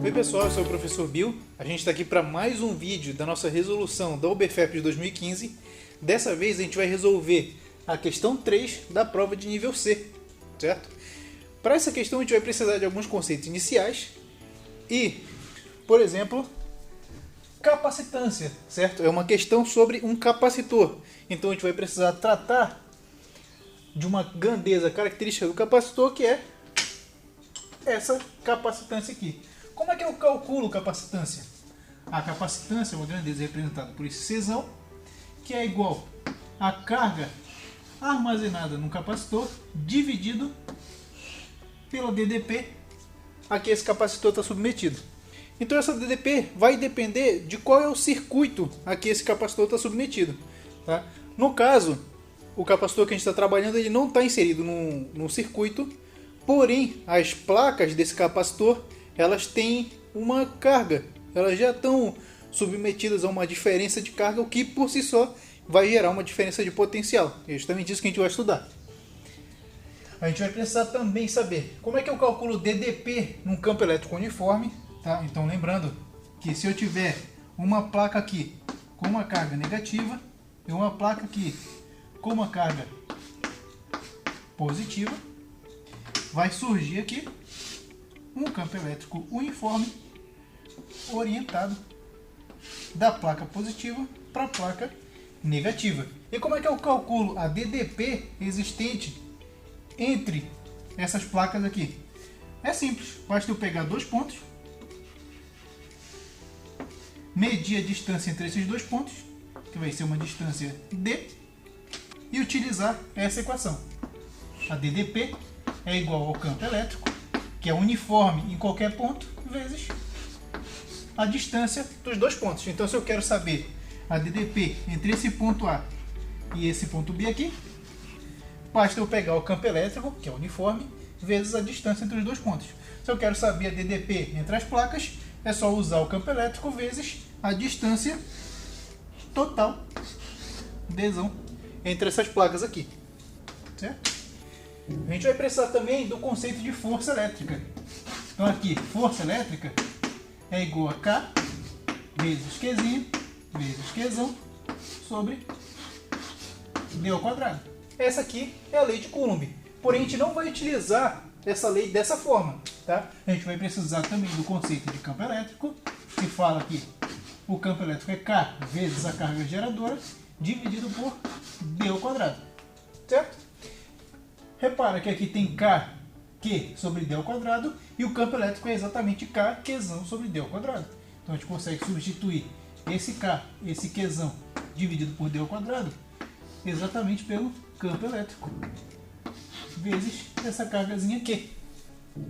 Oi pessoal, eu sou o professor Bill. A gente está aqui para mais um vídeo da nossa resolução da UBFEP de 2015. Dessa vez a gente vai resolver a questão 3 da prova de nível C, certo? Para essa questão a gente vai precisar de alguns conceitos iniciais e, por exemplo, capacitância, certo? É uma questão sobre um capacitor. Então a gente vai precisar tratar de uma grandeza característica do capacitor, que é essa capacitância aqui. Como é que eu calculo capacitância? A capacitância é uma grandeza representada por esse Czão, que é igual à carga armazenada no capacitor dividido pela DDP a que esse capacitor está submetido. Então essa DDP vai depender de qual é o circuito a que esse capacitor está submetido. Tá? No caso, o capacitor que a gente está trabalhando ele não está inserido num circuito, porém as placas desse capacitor elas têm uma carga, elas já estão submetidas a uma diferença de carga, o que por si só vai gerar uma diferença de potencial. É justamente isso que a gente vai estudar. A gente vai precisar também saber como é que eu calculo DDP num campo elétrico uniforme. Tá? Então lembrando que se eu tiver uma placa aqui com uma carga negativa e uma placa aqui com uma carga positiva, vai surgir aqui um campo elétrico uniforme orientado da placa positiva para a placa negativa. E como é que eu calculo a DDP existente entre essas placas aqui? É simples, basta eu pegar dois pontos, medir a distância entre esses dois pontos, que vai ser uma distância D, e utilizar essa equação. A DDP é igual ao campo elétrico, que é uniforme em qualquer ponto, vezes a distância dos dois pontos. Então, se eu quero saber a DDP entre esse ponto A e esse ponto B aqui, basta eu pegar o campo elétrico, que é uniforme, vezes a distância entre os dois pontos. Se eu quero saber a DDP entre as placas, é só usar o campo elétrico vezes a distância total, Dzão, entre essas placas aqui. Certo? A gente vai precisar também do conceito de força elétrica. Então aqui, força elétrica é igual a K vezes Qzinho vezes Qzão sobre D ao quadrado. Essa aqui é a lei de Coulomb. Porém, a gente não vai utilizar essa lei dessa forma. Tá? A gente vai precisar também do conceito de campo elétrico. Se fala que o campo elétrico é K vezes a carga geradora dividido por D ao quadrado. Certo? Repara que aqui tem K, Q sobre D ao quadrado, e o campo elétrico é exatamente K, Qzão sobre D ao quadrado. Então a gente consegue substituir esse K, esse Qzão dividido por D ao quadrado, exatamente pelo campo elétrico, vezes essa cargazinha Q.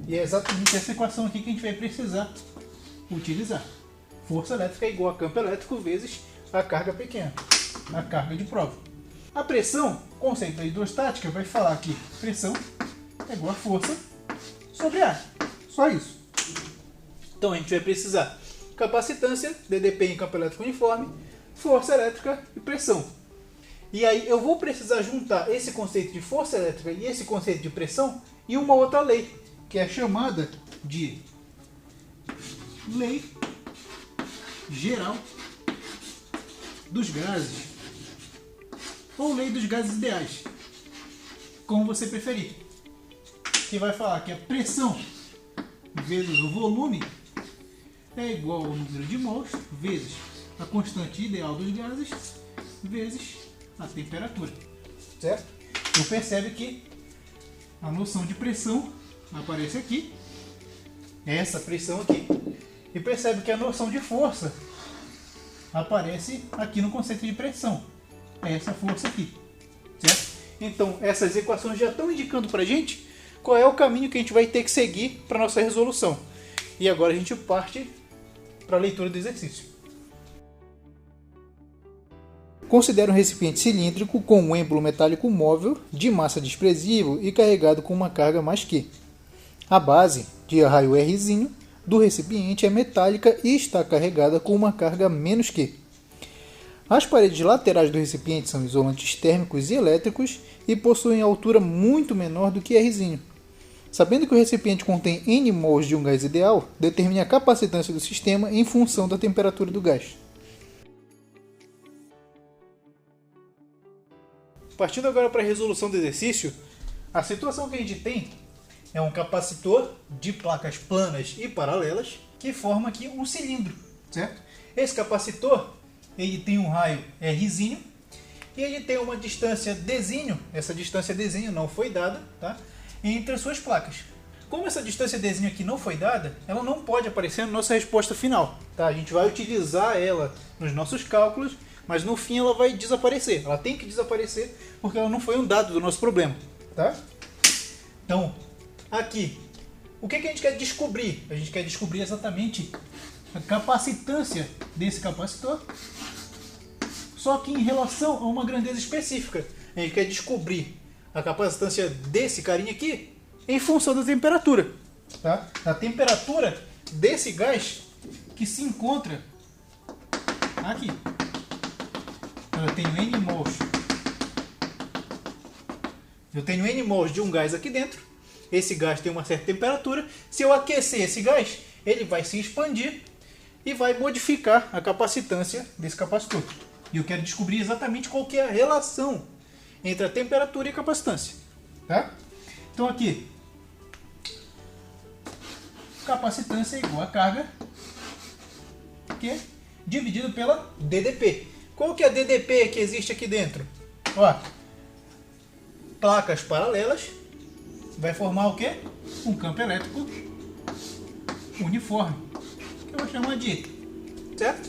E é exatamente essa equação aqui que a gente vai precisar utilizar. Força elétrica é igual a campo elétrico vezes a carga pequena, a carga de prova. A pressão, conceito da hidrostática, vai falar que pressão é igual a força sobre ar. Só isso. Então a gente vai precisar capacitância, DDP em campo elétrico uniforme, força elétrica e pressão. E aí eu vou precisar juntar esse conceito de força elétrica e esse conceito de pressão em uma outra lei, que é chamada de Lei Geral dos Gases, ou lei dos gases ideais, como você preferir, que vai falar que a pressão vezes o volume é igual ao número de mols vezes a constante ideal dos gases vezes a temperatura. Certo? Então percebe que a noção de pressão aparece aqui, essa pressão aqui, e percebe que a noção de força aparece aqui no conceito de pressão, essa força aqui, certo? Então essas equações já estão indicando para a gente qual é o caminho que a gente vai ter que seguir para nossa resolução. E agora a gente parte para a leitura do exercício. Considere um recipiente cilíndrico com um êmbolo metálico móvel de massa desprezível e carregado com uma carga mais Q. A base, de raio Rzinho, do recipiente é metálica e está carregada com uma carga menos Q. As paredes laterais do recipiente são isolantes térmicos e elétricos e possuem altura muito menor do que Rzinho. Sabendo que o recipiente contém N mols de um gás ideal, determine a capacitância do sistema em função da temperatura do gás. Partindo agora para a resolução do exercício, a situação que a gente tem é um capacitor de placas planas e paralelas que forma aqui um cilindro, certo? Esse capacitor ele tem um raio Rzinho e ele tem uma distância Dzinho, essa distância Dzinho não foi dada, tá? Entre as suas placas. Como essa distância Dzinho aqui não foi dada, ela não pode aparecer na nossa resposta final, tá? A gente vai utilizar ela nos nossos cálculos, mas no fim ela vai desaparecer. Ela tem que desaparecer porque ela não foi um dado do nosso problema, tá? Então, aqui, o que a gente quer descobrir? A gente quer descobrir exatamente a capacitância desse capacitor, só que em relação a uma grandeza específica. A gente quer descobrir a capacitância desse carinha aqui em função da temperatura, tá? A temperatura desse gás que se encontra aqui. Eu tenho N mols de um gás aqui dentro. Esse gás tem uma certa temperatura. Se eu aquecer esse gás, ele vai se expandir e vai modificar a capacitância desse capacitor. E eu quero descobrir exatamente qual que é a relação entre a temperatura e a capacitância, tá? Então aqui, capacitância é igual a carga Q dividido pela DDP. Qual que é a DDP que existe aqui dentro? Ó, placas paralelas vai formar o quê? Um campo elétrico uniforme, que eu vou chamar de I, certo?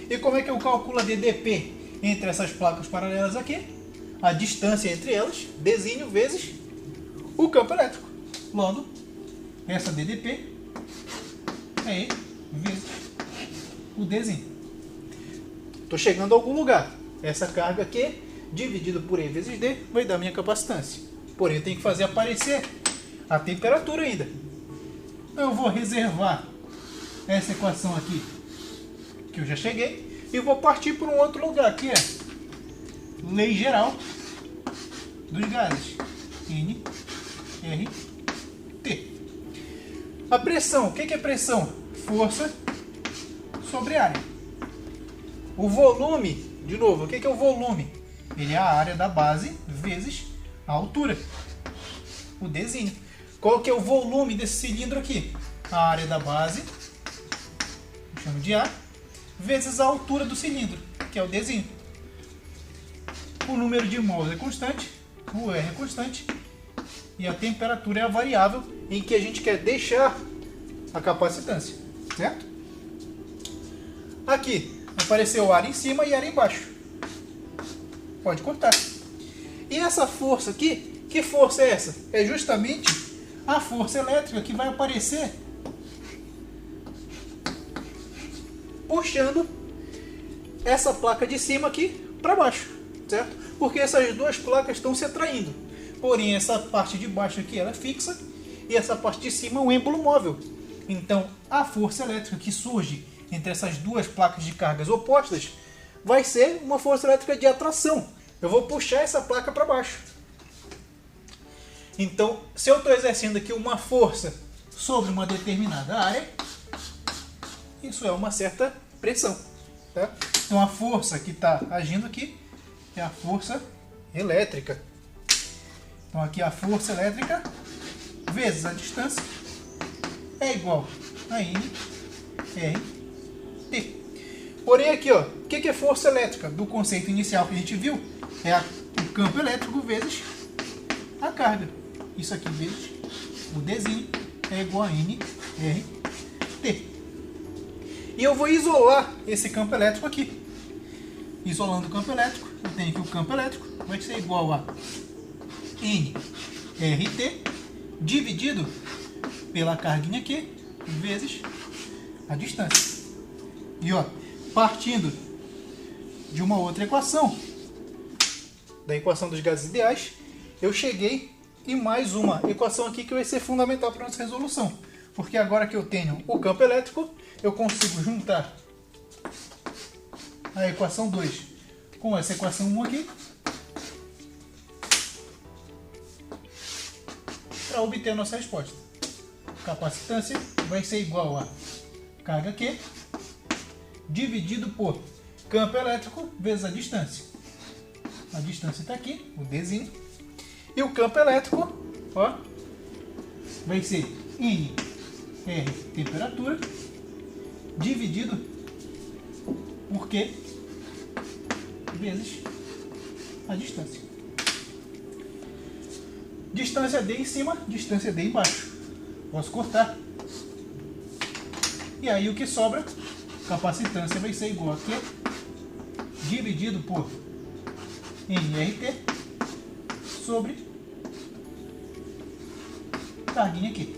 E como é que eu calculo a DDP entre essas placas paralelas aqui? A distância entre elas, Dzinho vezes o campo elétrico. Logo, essa DDP é E vezes o Dzinho. Estou chegando a algum lugar. Essa carga aqui, dividido por E vezes D, vai dar minha capacitância. Porém, eu tenho que fazer aparecer a temperatura ainda. Então, eu vou reservar essa equação aqui, que eu já cheguei, e vou partir para um outro lugar, que é lei geral dos gases. N, R, T. A pressão. O que é pressão? Força sobre área. O volume, de novo, o que é o volume? Ele é a área da base vezes a altura, o Dzinho. Qual que é o volume desse cilindro aqui? A área da base, eu chamo de A, vezes a altura do cilindro, que é o Dzinho. O número de mols é constante, o R é constante, e a temperatura é a variável em que a gente quer deixar a capacitância, certo? Aqui apareceu ar em cima e ar embaixo. Pode cortar. E essa força aqui, que força é essa? É justamente a força elétrica que vai aparecer puxando essa placa de cima aqui para baixo, certo? Porque essas duas placas estão se atraindo. Porém, essa parte de baixo aqui ela é fixa e essa parte de cima é um êmbolo móvel. Então, a força elétrica que surge entre essas duas placas de cargas opostas vai ser uma força elétrica de atração. Eu vou puxar essa placa para baixo. Então, se eu estou exercendo aqui uma força sobre uma determinada área, isso é uma certa pressão, tá? Então, a força que está agindo aqui é a força elétrica. Então, aqui a força elétrica vezes a distância é igual a N, R, T. Porém aqui, ó, o que é força elétrica? Do conceito inicial que a gente viu, é o campo elétrico vezes a carga. Isso aqui vezes o Dzinho é igual a N, R, T. E eu vou isolar esse campo elétrico aqui. Isolando o campo elétrico, eu tenho que o campo elétrico vai ser igual a N, R, T, dividido pela carguinha aqui, vezes a distância. E ó, partindo de uma outra equação, da equação dos gases ideais, eu cheguei em mais uma equação aqui que vai ser fundamental para a nossa resolução. Porque agora que eu tenho o campo elétrico, eu consigo juntar a equação 2 com essa equação 1 aqui. para obter a nossa resposta. Capacitância vai ser igual a carga Q dividido por campo elétrico vezes a distância. A distância está aqui, o Dzinho. E o campo elétrico, ó, vai ser N R temperatura dividido por Q vezes a distância. Distância D em cima, distância D embaixo. Posso cortar. E aí o que sobra, capacitância vai ser igual a Q dividido por nRT sobre carguinha aqui.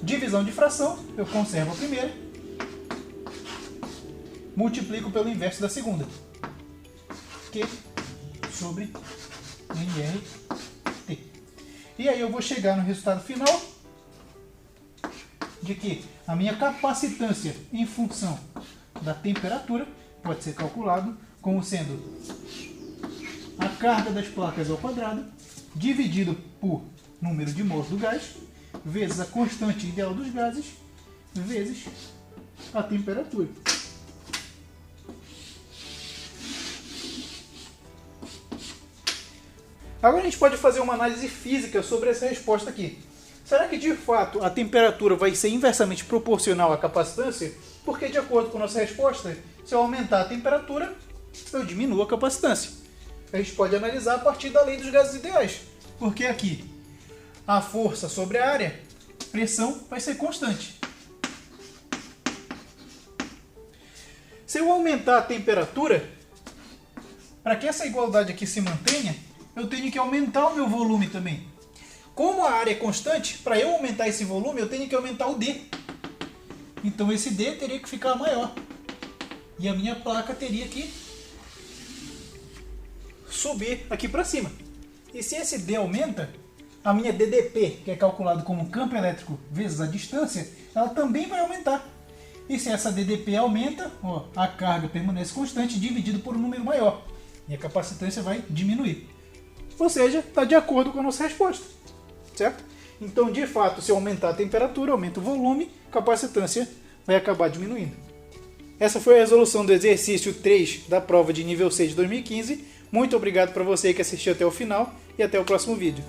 Divisão de fração, eu conservo a primeira, multiplico pelo inverso da segunda, Q sobre nRT. E aí eu vou chegar no resultado final de que a minha capacitância em função da temperatura pode ser calculado como sendo a carga das placas ao quadrado dividido por número de mols do gás vezes a constante ideal dos gases vezes a temperatura. Agora a gente pode fazer uma análise física sobre essa resposta aqui. Será que de fato a temperatura vai ser inversamente proporcional à capacitância? Porque de acordo com a nossa resposta, se eu aumentar a temperatura, eu diminuo a capacitância. A gente pode analisar a partir da lei dos gases ideais. Porque aqui a força sobre a área, pressão, vai ser constante. Se eu aumentar a temperatura, para que essa igualdade aqui se mantenha, eu tenho que aumentar o meu volume também. Como a área é constante, para eu aumentar esse volume, eu tenho que aumentar o D. Então esse D teria que ficar maior. E a minha placa teria que subir aqui para cima. E se esse D aumenta, a minha DDP, que é calculado como campo elétrico vezes a distância, ela também vai aumentar. E se essa DDP aumenta, ó, a carga permanece constante dividido por um número maior. E a capacitância vai diminuir. Ou seja, está de acordo com a nossa resposta. Certo? Então, de fato, se eu aumentar a temperatura, aumenta o volume, a capacitância vai acabar diminuindo. Essa foi a resolução do exercício 3 da prova de nível 6 de 2015. Muito obrigado para você que assistiu até o final e até o próximo vídeo.